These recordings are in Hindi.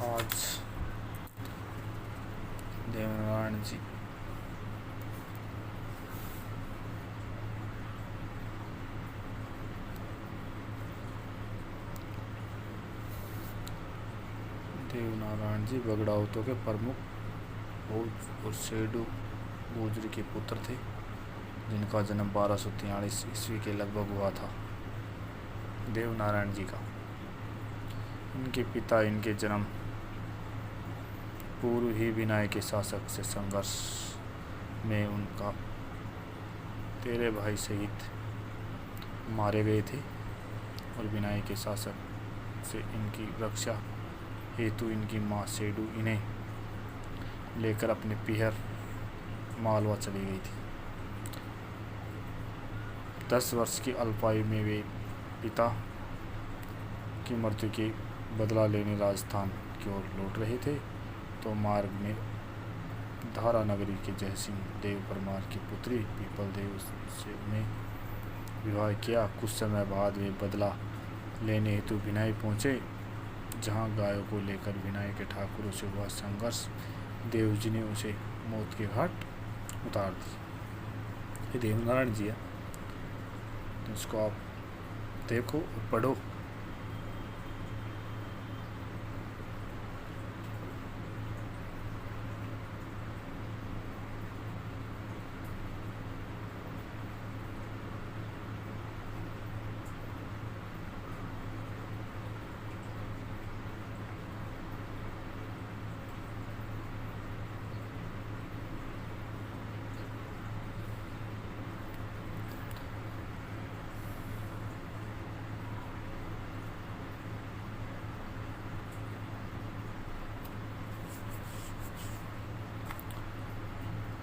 आज देवनारायण जी बगड़ाउतों के प्रमुख भोज और सेडू गुजरी के पुत्र थे, जिनका जन्म 1243 ईस्वी के लगभग हुआ था। देवनारायण जी का इनके पिता इनके जन्म पूर्व ही विनायक के शासक से संघर्ष में उनका 13 भाई सहित मारे गए थे और विनायक के शासक से इनकी रक्षा हेतु इनकी मां सेडू इन्हें लेकर अपने पीहर मालवा चली गई थी। 10 वर्ष की अल्पायु में वे पिता की मृत्यु के बदला लेने राजस्थान की ओर लौट रहे थे, तो मार्ग में धारा नगरी के जयसिंह देव परमार की पुत्री पीपल देव से उन्हें विवाह किया। कुछ समय बाद वे बदला लेने हेतु विनय पहुँचे, जहाँ गायों को लेकर विनय के ठाकुरों से हुआ संघर्ष देव जी ने उसे मौत के घाट उतार दी। ये देवनारायण जी है, तो इसको आप देखो और पढ़ो।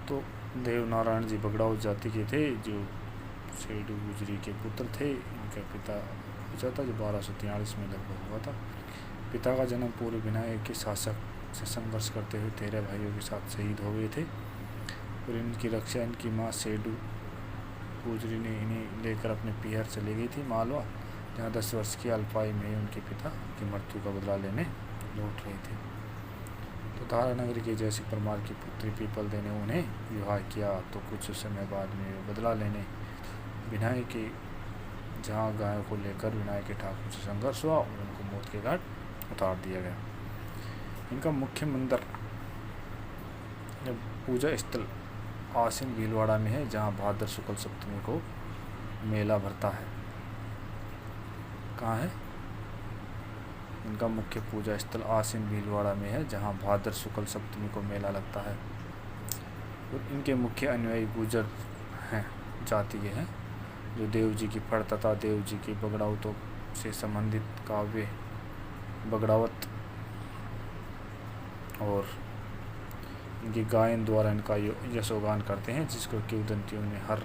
तो देवनारायण जी बगड़ाऊ जाति के थे, जो सेडू गुजरी के पुत्र थे। इनका पिता पूछा था जो 1243 में लगभग हुआ था। पिता का जन्म पूर्व विनायक के शासक से संघर्ष करते हुए 13 भाइयों के साथ शहीद हो गए थे और इनकी रक्षा इनकी मां सेडू गुजरी ने इन्हें लेकर अपने पीहर चली गई थी मालवा, जहाँ 10 वर्ष की अल्पायु में उनके पिता की मृत्यु का बदला लेने लौट रहे थे। तो धारा नगरी के जयसिंह परमार की पुत्री पीपल देव ने उन्हें विवाह किया। तो कुछ समय बाद में बदला लेने विनायक के जहाँ गायों को लेकर विनायक के ठाकुर से संघर्ष हुआ और उनको मौत के घाट उतार दिया गया। इनका मुख्य मंदिर पूजा स्थल आसीन भीलवाड़ा में है, जहाँ भाद्र शुक्ल सप्तमी को मेला भरता है। कहाँ है? इनका मुख्य पूजा स्थल आसीन भीलवाड़ा में है, जहाँ भाद्र शुक्ल सप्तमी को मेला लगता है। और इनके मुख्य अनुयायी गुजर हैं, जाति के हैं, जो देव जी की फड़ तथा देव जी की बगड़ाउतों से संबंधित काव्य बगड़ावत और इनकी गायन द्वारा इनका यशोगान करते हैं, जिसको किंवदंतियों में हर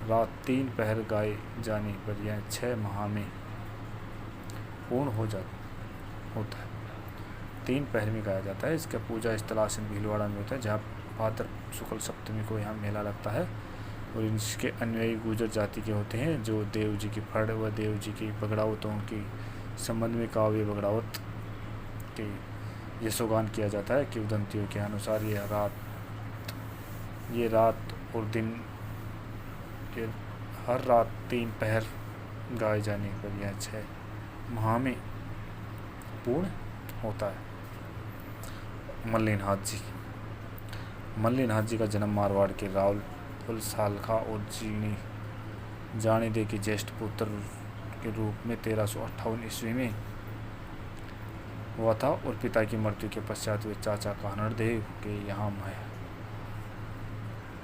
रात 3 पहर गाए जाने पर यह 6 माह में पूर्ण होता है। 3 पहर में गाया जाता है। इसका पूजा स्थल आसीन भीलवाड़ा में होता है, जहाँ भाद्र शुक्ल सप्तमी को यहाँ मेला लगता है। और इसके अनुयायी गुजर जाति के होते हैं, जो देव जी की फड़ व देव जी की बगड़ावतों की संबंध में काव्य बगड़ावत के यशोगान किया जाता है। किंवदंतियों के अनुसार ये रात और दिन के हर रात 3 पहर गाए जाने पर यह 6 माह में पूर्ण होता है। मल्लिनाथ जी का जन्म मारवाड़ के रावलपुर सालखा और जानी दे के ज्येष्ठ पुत्र के रूप में 1358 ईस्वी में हुआ था और पिता की मृत्यु के पश्चात वे चाचा कानड़ देव के यहाँ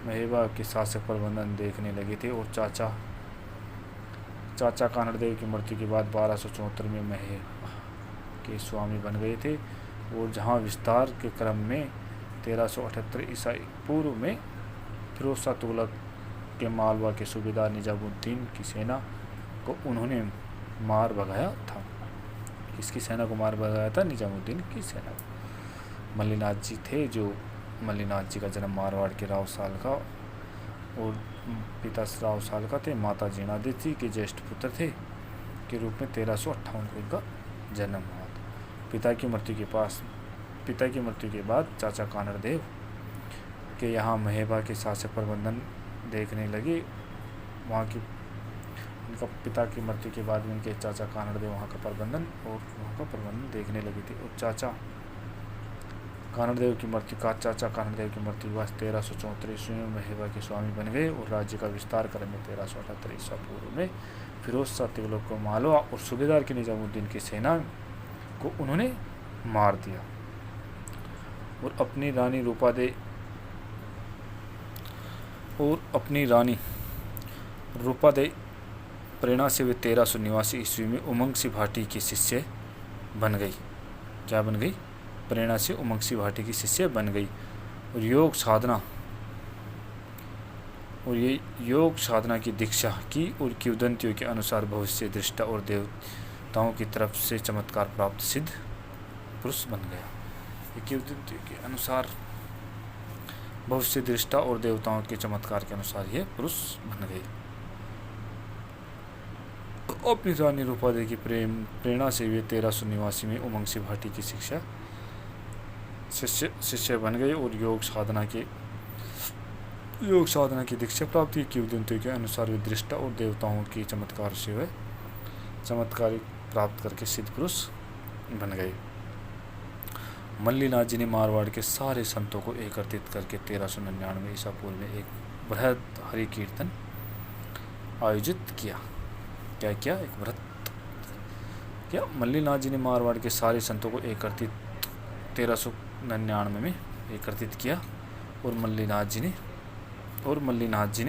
महेबा के शासक प्रबंधन देखने लगे थे और चाचा कानड़ देव की मृत्यु के बाद 1274 में महेबा के स्वामी बन गए थे। और जहाँ विस्तार के क्रम में 1378 ईसाई पूर्व में फिरोज शाह तुगलक के मालवा के सूबेदार निजामुद्दीन की सेना को उन्होंने मार भगाया था। किसकी सेना को मार भगाया था? निजामुद्दीन की सेना। मल्लिनाथ जी थे, जो मल्लिनाथ जी का जन्म मारवाड़ के राव सालखा और पिता राव सालखा थे, माता जीणादेवी के ज्येष्ठ पुत्र थे के रूप में 1358 को इनका जन्म हुआ था। पिता की मृत्यु के बाद चाचा कानड़देव के यहाँ महेबा के शासक प्रबंधन देखने लगे। वहाँ की उनका पिता की मृत्यु के बाद उनके चाचा कानड़देव वहाँ का प्रबंधन देखने लगे थे। और चाचा कानड़देव की मृत्यु के बाद 1334 ईस्वी में महेबा के स्वामी बन गए और राज्य का विस्तार करने में 1378 ईसा पूर्व में फिरोज शाह तुगलक को मालवा और सूबेदार की निजामुद्दीन की सेना को उन्होंने मार दिया। और अपनी रानी रूपादे प्रेरणा से वे 1389 ईस्वी में उमंग सिंह भाटी की शिष्य बन गई। क्या बन गई? प्रेरणा से उमंग सिंह भाटी की शिष्य बन गई। और योग साधना की दीक्षा की और किंवदंतियों के अनुसार भविष्य दृष्टा और देवताओं की तरफ से चमत्कार प्राप्त सिद्ध पुरुष बन गया। ये किंवदंतियों के अनुसार भविष्य दृष्टा और देवताओं के चमत्कार के अनुसार यह पुरुष बन गई। अपनी रानी रूपादेवी की प्रेरणा से वे 1389 में उमंग सिंह भाटी की शिष्य बन गए और योग साधना की दीक्षा प्राप्त की। किंवदंतियों के अनुसार वे दृष्टा और देवताओं की चमत्कार प्राप्त करके सिद्ध पुरुष बन गए। मल्लीनाथ जी ने मारवाड़ के सारे संतों को एकत्रित करके 1399 ईसा पूर्व में एक बृहद हरि कीर्तन आयोजित किया। क्या किया? एक व्रत किया। मल्लीनाथ जी ने मारवाड़ के सारे संतों को 1399 में एकत्रित किया और मल्लीनाथ जी ने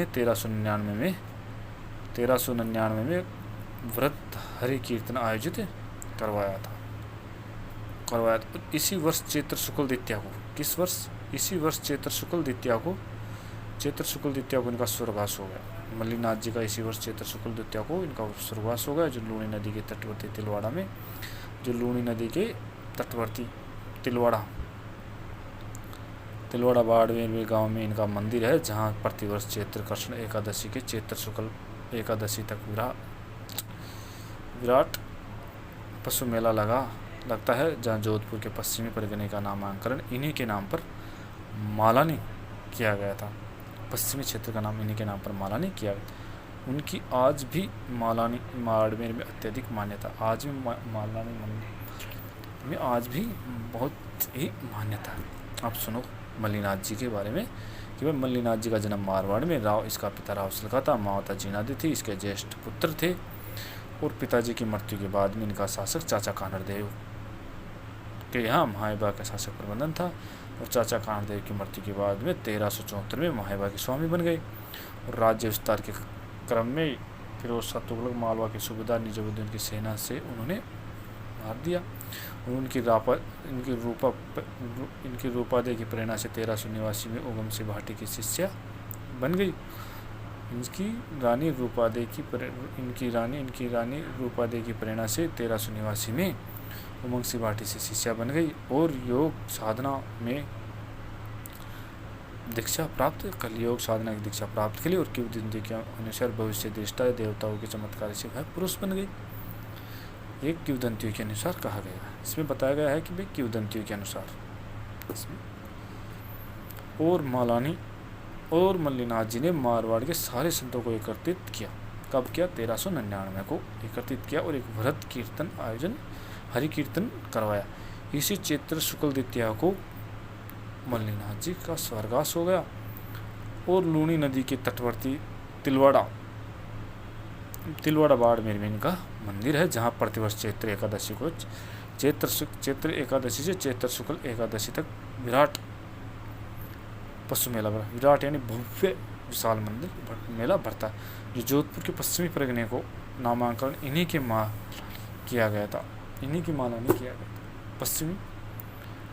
1399 में व्रत हरि कीर्तन आयोजित करवाया था। इसी वर्ष चैत्र शुक्ल द्वितीया को चैत्र शुक्ल द्वितीया को इनका स्वर्गवास हो गया। मल्लीनाथ जी का इसी वर्ष चैत्र शुक्ल द्वितीया को इनका स्वर्गवास हो गया, जो लूणी नदी के तटवर्ती तिलवाड़ा में, तिलवाड़ा बाड़मेर गांव में इनका मंदिर है, जहां प्रतिवर्ष चैत्र कृष्ण एकादशी के चैत्र शुक्ल एकादशी तक विराट पशु मेला लगता है, जहां जोधपुर के पश्चिमी परगने का नामांकन इन्हीं के नाम पर मालानी किया गया था। पश्चिमी क्षेत्र का नाम इन्हीं के नाम पर मालानी किया गया। उनकी आज भी मालानी बाड़मेर में अत्यधिक मान्यता, आज भी मालानी मंदिर में आज भी बहुत ही मान्यता है। आप सुनो मल्लीनाथ जी के बारे में कि भाई मल्लीनाथ जी का जन्म मारवाड़ में, इसका पिता राव सलका था, माता जीनादी थी, इसके ज्येष्ठ पुत्र थे। और पिताजी की मृत्यु के बाद में इनका शासक चाचा कानड़देव के यहाँ महेबा का शासक प्रबंधन था। और चाचा कानड़देव की मृत्यु के बाद में 1374 में महेबा के स्वामी बन गए। और राज्य विस्तार के क्रम में फिरोज शाह तुगलक मालवा के सूबेदार निजामुद्दीन की सेना से उन्होंने मार दिया। और इनकी रूपादेवी की प्रेरणा से 1389 में उमंग सिंह भाटी की शिष्या बन गई। इनकी रानी रूपादेवी की प्रेरणा से 1389 में उमंग सिंह भाटी से शिष्या बन गई और योग साधना की दीक्षा प्राप्त की और किंवदंती के अनुसार भविष्य दृष्टा देवताओं के चमत्कार से वह पुरुष बन गई। ये किंवदंतियों के अनुसार कहा गया है। इसमें बताया गया है कि भाई किंवदंतियों के अनुसार और मल्लीनाथ जी ने मारवाड़ के सारे संतों को एकत्रित किया। कब किया? 1399 को एकत्रित किया और एक व्रत कीर्तन आयोजन हरि कीर्तन करवाया। इसी चैत्र शुक्ल द्वितीया को मल्लीनाथ जी का स्वर्गवास हो गया। और लूणी नदी के तटवर्ती तिलवाड़ा बाड़मेर में इनका मंदिर है, जहाँ प्रतिवर्ष चैत्र एकादशी को चैत्र एकादशी से चैत्र शुक्ल एकादशी तक विराट पशु मेला भरा। विराट यानी भव्य विशाल मंदिर मेला भरता है, जो जोधपुर के पश्चिमी परगने को नामांकन इन्हीं की मालानी किया गया था।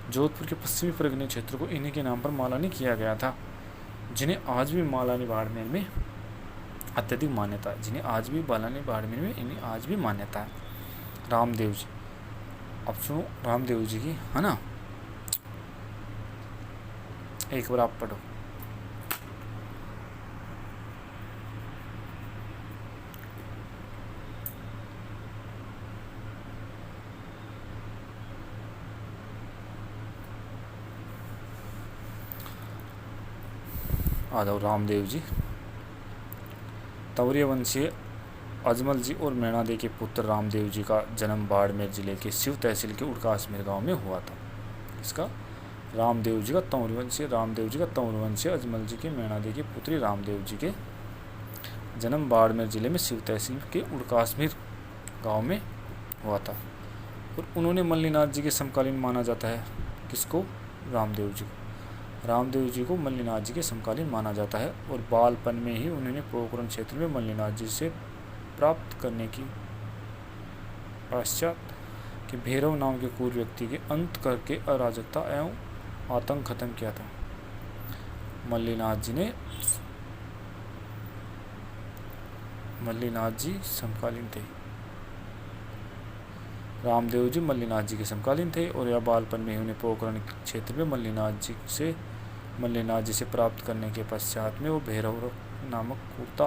जोधपुर के पश्चिमी परगने क्षेत्र को इन्हीं के नाम पर मालानी किया गया था, जिन्हें आज भी मालानी बाड़मेर में अत्यधिक मान्यता है। इन्हें आज भी मान्यता है। रामदेव जी, अब सुनो रामदेव जी की, है ना, एक बार आप पढ़ो। आदव रामदेव जी। तौर्य वंशीय अजमल जी और मैणादे के पुत्र रामदेव जी का जन्म बाड़मेर जिले के शिव तहसील के उड़कासमेर गांव में हुआ था। इसका रामदेव जी का तौरवंशीय अजमल जी के मैणादे के पुत्री रामदेव जी के जन्म बाड़मेर जिले में शिव तहसील के उड़कासमेर गांव में हुआ था। और उन्होंने मल्लीनाथ जी के समकालीन माना जाता है। किसको? रामदेव जी को। रामदेव जी को मल्लीनाथ जी के समकालीन माना जाता है। और बालपन में ही उन्होंने पोखरण क्षेत्र में मल्लीनाथ जी से प्राप्त करने की पश्चात कि भैरव नाम के क्रूर व्यक्ति के अंत करके अराजकता एवं आतंक खत्म किया था। मल्लीनाथ जी समकालीन थे। रामदेव जी मल्लीनाथ जी के समकालीन थे। और यह बालपन में ही उन्हें पोखरण क्षेत्र में मल्लीनाथ जी से प्राप्त करने के पश्चात में वो भैरव नामक कुर्ता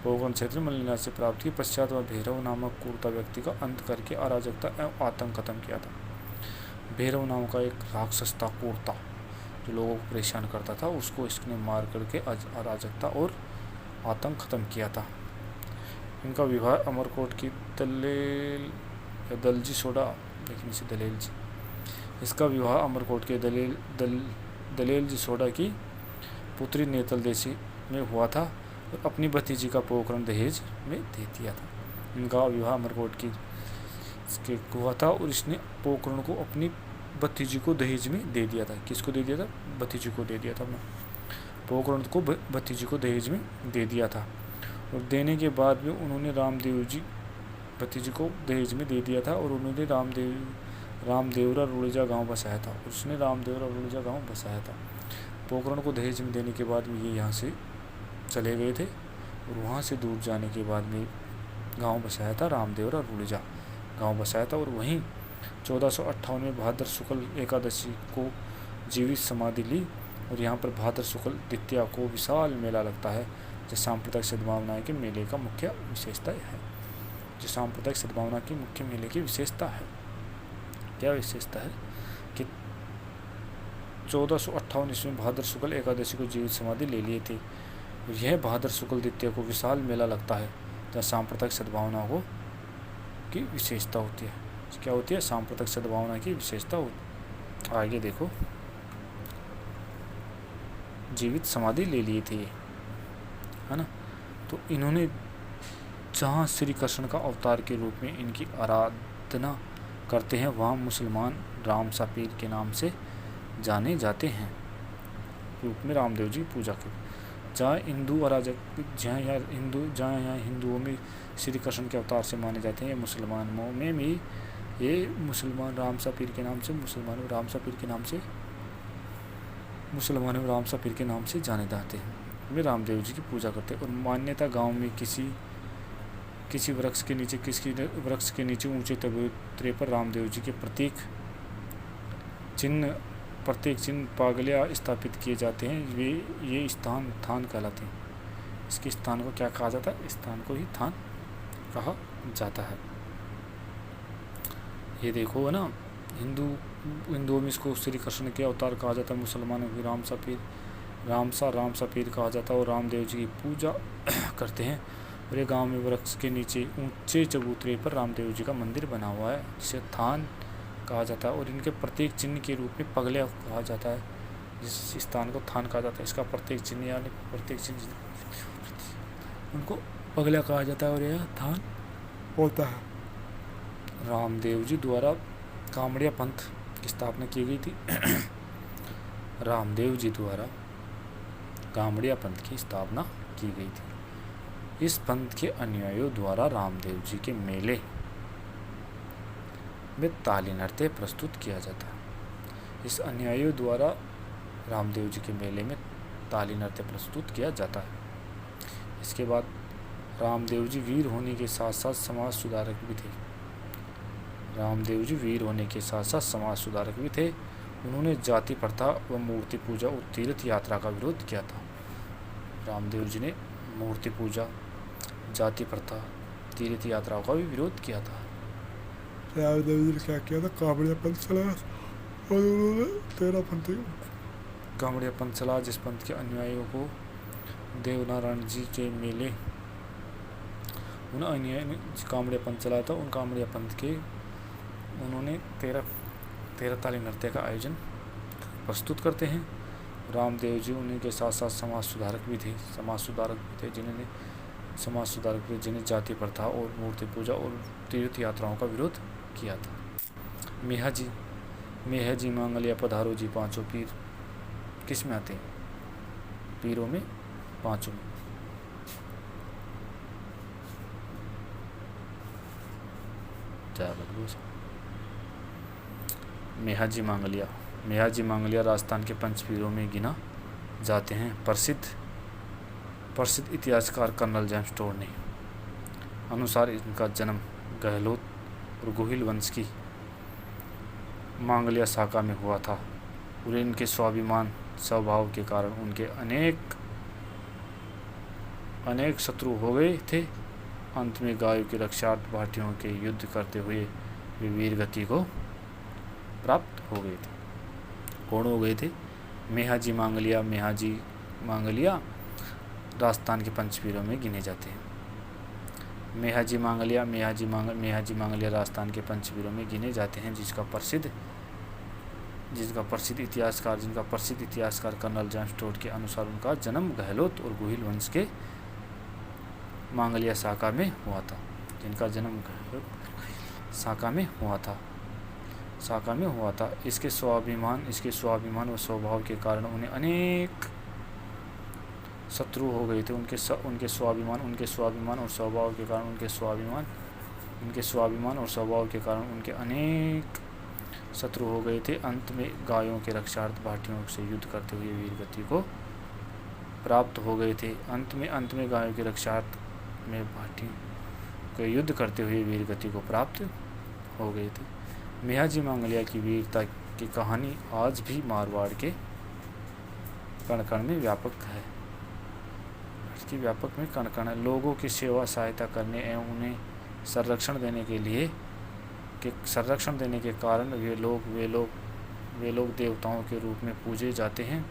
पोखरण क्षेत्र में मल्लीनाथ से प्राप्त के पश्चात वह भैरव नामक कुर्ता व्यक्ति का अंत करके अराजकता एवं आतंक खत्म किया था। भैरव नाम का एक राक्षस था कुर्ता, जो लोगों को परेशान करता था, उसको इसने मार करके अराजकता और आतंक खत्म किया था। इनका विवाह अमरकोट की दलजी सोडा, लेकिन इसे दलेल जी, इसका विवाह अमरकोट के दलेल जी सोडा की पुत्री नेतल देशी में हुआ था और अपनी भतीजी का पोखरण दहेज में दे दिया था। इनका विवाह अमरकोट की हुआ था और इसने पोखरण को अपनी भतीजी को दहेज में दे दिया था। किसको दे दिया था? भतीजी को दे दिया था। पोखरण को भतीजी को दहेज में दे दिया था। और देने के बाद में उन्होंने रामदेव जी भतीजी को दहेज में दे दिया था और उन्होंने रामदेवरा रुड़जा गांव बसाया था। उसने रामदेवरा रुड़जा गांव बसाया था। पोखरण को दहेज में देने के बाद में ये यहाँ से चले गए थे और वहाँ से दूर जाने के बाद में गांव बसाया था, रामदेवरा रुड़जा गांव बसाया था। और वहीं 1458 में भाद्र शुक्ल एकादशी को जीवित समाधि ली। और यहाँ पर भाद्र शुक्ल द्वितीया को विशाल मेला लगता है, जो सांप्रदायिक सद्भावना के मेले का मुख्य विशेषता है। जो सांप्रदायिक सद्भावना की मुख्य मेले की विशेषता है, क्या विशेषता है कि 1458 ईस्वी में भाद्र शुक्ल एकादशी को जीवित समाधि ले लिए थे। यह भाद्र शुक्ल द्वितीया को विशाल मेला लगता है, जहाँ सांप्रदायिक सद्भावना को की विशेषता होती है। क्या होती है? सांप्रदायिक सद्भावना की विशेषता होती। आगे देखो, जीवित समाधि ले लिए थे, है ना। तो इन्होंने जहाँ श्री कृष्ण का अवतार के रूप में इनकी आराधना करते हैं, वहाँ मुसलमान रामसा पीर के नाम से जाने जाते हैं, रूप में रामदेव जी पूजा के। जहाँ हिंदुओं में श्री कृष्ण के अवतार से माने जाते हैं, मुसलमानों में भी ये मुसलमान रामसा पीर के नाम से मुसलमानों रामसा पीर के नाम से जाने जाते हैं, वे रामदेव जी की पूजा करते हैं। और मान्यता गांव में किसी वृक्ष के नीचे ऊंचे चबूतरे पर रामदेव जी के प्रत्येक चिन्ह पागलिया स्थापित किए जाते हैं। ये स्थान थान कहलाते हैं। इसके स्थान को क्या कहा जाता है? स्थान को ही थान कहा जाता है। ये देखो, है ना, हिंदुओं में इसको श्री कृष्ण के अवतार कहा जाता है, मुसलमानों को रामसा पीर कहा जाता है। और रामदेव जी की पूजा करते हैं। और ये गांव में वृक्ष के नीचे ऊंचे चबूतरे पर रामदेव जी का मंदिर बना हुआ है, जिसे थान कहा जाता है। और इनके प्रत्येक चिन्ह के रूप में पगलिया कहा जाता है, जिस स्थान को थान कहा जाता है। इसका प्रत्येक चिन्ह उनको पगलिया कहा जाता है और यह थान होता है। रामदेव जी द्वारा कामड़िया पंथ की स्थापना की गई थी। रामदेव जी द्वारा कामड़िया पंथ की स्थापना की गई थी। इस पंथ के अनुयायियों द्वारा रामदेव जी के मेले में ताली नृत्य प्रस्तुत किया जाता है। इस अनुयायियों द्वारा रामदेव जी के मेले में ताली नृत्य प्रस्तुत किया जाता है। इसके बाद रामदेव जी वीर होने के साथ साथ समाज सुधारक भी थे। रामदेव जी वीर होने के साथ साथ समाज सुधारक भी थे। उन्होंने जाति प्रथा व मूर्ति पूजा और तीर्थ यात्रा का विरोध किया था। रामदेव जी ने मूर्ति पूजा, जाति प्रथा, तीर्थ यात्राओं का भी विरोध किया था। रामदेव जी ने क्या किया था? कामड़िया पंथ चलाया और उन्होंने 13 पंथी कामड़िया पंथ चला, जिस पंथ के अनुयायियों को देवनारायण जी के मेले, उन अनुयायी कामड़िया पंथ चलाया था, उन कामड़िया पंथ के उन्होंने 13 ताली नृत्य का आयोजन प्रस्तुत करते हैं। रामदेव जी उन्हीं के साथ साथ समाज सुधारक भी थे, जिन्हें जाति प्रथा और मूर्ति पूजा और तीर्थ यात्राओं का विरोध किया था। मेहा जी मांगलिया पधारो जी पांचों पीर किस में आते हैं? पीरों में, पांचों में। मेहा जी मांगलिया राजस्थान के पंच पीरों में गिना जाते हैं। प्रसिद्ध इतिहासकार कर्नल जेम्स टोड ने अनुसार इनका जन्म गहलोत और गोहिल वंश की मांगलिया शाखा में हुआ था और इनके स्वाभिमान स्वभाव के कारण उनके अनेक शत्रु हो गए थे। अंत में गायों की रक्षार्थ भाटियों के युद्ध करते हुए वे वीर गति को प्राप्त हो गए थे। कौन हो गए थे? मेहा जी मांगलिया राजस्थान के पंचपीरों में गिने जाते हैं। मेहा जी मांगलिया राजस्थान के पंचपीरों में गिने जाते हैं, जिनका प्रसिद्ध इतिहासकार कर्नल जेम्स टोड के अनुसार उनका जन्म गहलोत और गोहिल वंश के मांगलिया शाखा में हुआ था। इसके स्वाभिमान और स्वभाव के कारण उन्हें अनेक शत्रु हो गए थे। उनके स्वाभिमान और स्वभाव के कारण उनके अनेक शत्रु हो गए थे। अंत में गायों के रक्षार्थ भाटियों से युद्ध करते हुए वीर गति को प्राप्त हो गए थे। अंत में गायों के रक्षार्थ में भाटियों के युद्ध करते हुए वीर गति को प्राप्त हो गए थे। मेहा जी मांगलिया की वीरता की कहानी आज भी मारवाड़ के कण-कण में व्यापक है। लोगों की सेवा सहायता करने एवं उन्हें संरक्षण देने के कारण वे लोग देवताओं के रूप में पूजे जाते हैं।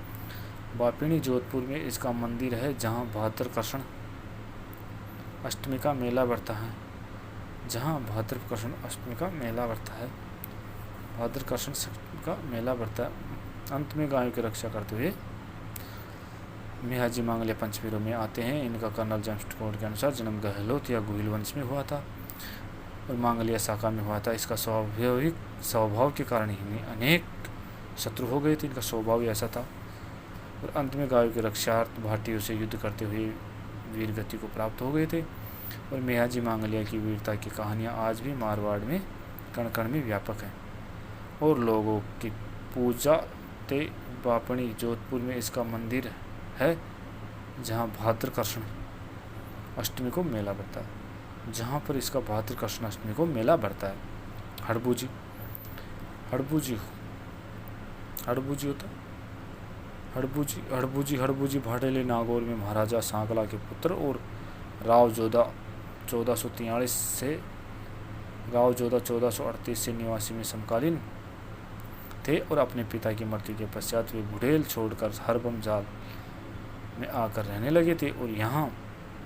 बापिणी जोधपुर में इसका मंदिर है, जहां भाद्रकृष्ण अष्टमी का मेला बढ़ता है। अंत में गायों की रक्षा करते हुए मेहा जी मांगलिया पंचपीरों में आते हैं। इनका कर्नल जेम्स टोड के अनुसार जन्म गहलोत या गोहिल वंश में हुआ था और मांगलिया शाखा में हुआ था। इसका स्वाभाविक स्वभाव के कारण ही अनेक शत्रु हो गए थे। इनका स्वभाव ऐसा था और अंत में गायों की रक्षार्थ भाटियों से युद्ध करते हुए वीर गति को प्राप्त हो गए थे। और मेहा जी मांगलिया की वीरता की कहानियाँ आज भी मारवाड़ में कण-कण में व्यापक हैं और लोगों की पूजा ते बापणी जोधपुर में इसका मंदिर है, जहाँ भाद्रकृष्ण अष्टमी को मेला बढ़ता है। हड़बूजी भाटेले नागौर में महाराजा सांकला के पुत्र और राव जोधा 1438 से निवासी में समकालीन थे और अपने पिता की मृत्यु के पश्चात वे बुढ़ेल छोड़कर हरबमजाल में आकर रहने लगे थे और यहाँ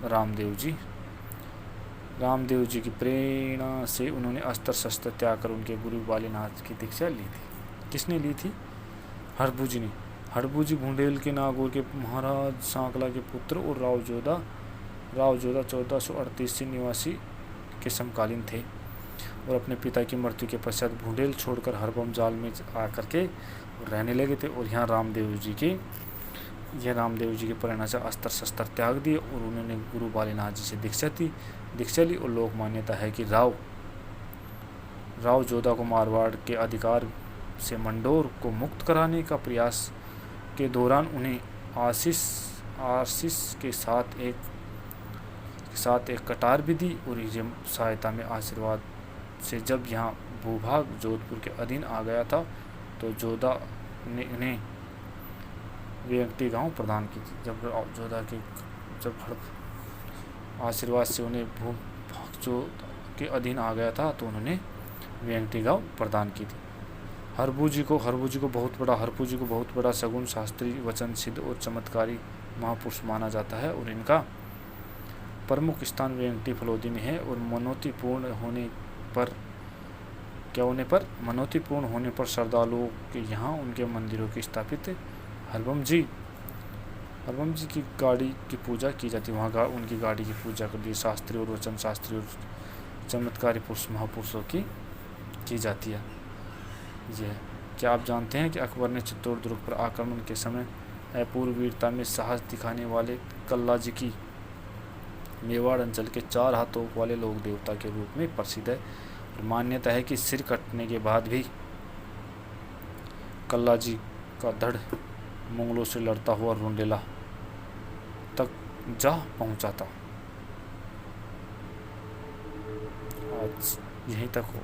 रामदेव जी की प्रेरणा से उन्होंने अस्त्र शस्त्र त्याग कर उनके गुरु बालीनाथ की दीक्षा ली थी। किसने ली थी? हड़बूजी बुंदेल के नागौर के महाराज सांकला के पुत्र और राव जोधा 1438 से निवासी के समकालीन थे और अपने पिता की मृत्यु के पश्चात बुंदेल छोड़कर हरबमजाल में आकर के रहने लगे थे और यहाँ रामदेव जी की प्रेरणा से अस्त्र शस्त्र त्याग दिए और उन्होंने गुरु बालीनाथ जी से दीक्षा ली और लोक मान्यता है कि राव जोधा को मारवाड़ के अधिकार से मंडोर को मुक्त कराने का प्रयास के दौरान उन्हें आशीष के साथ एक कटार भी दी और ये सहायता में आशीर्वाद से जब यहाँ भूभाग जोधपुर के अधीन आ गया था तो जोधा ने उन्हें व्यक्ति गांव प्रदान की थी। जब आशीर्वाद से उन्हें भूभाग जो के अधीन आ गया था तो उन्होंने व्यक्ति गांव प्रदान की थी। हरभू जी को बहुत बड़ा सगुन शास्त्री, वचन सिद्ध और चमत्कारी महापुरुष माना जाता है और इनका प्रमुख स्थान वेंकटी फलोदी में है। और मनोती पूर्ण होने पर श्रद्धालुओं के यहाँ उनके मंदिरों की स्थापित हरबम जी की गाड़ी की पूजा की जाती है। वहाँ उनकी गाड़ी की पूजा कर दी, शास्त्री और वचन शास्त्री और चमत्कारी पुरुष महापुरुषों की जाती है। यह क्या आप जानते हैं कि अकबर ने चित्तौड़दुर्ग पर आक्रमण के समय अपूर्व वीरता में साहस दिखाने वाले कल्ला जी की मेवाड़ अंचल के 4 हाथों वाले लोक देवता के रूप में प्रसिद्ध है। और मान्यता है कि सिर कटने के बाद भी कल्ला जी का धड़ मुगलों से लड़ता हुआ रुंडेला तक जा पहुंचा था। आज यहीं तक हो।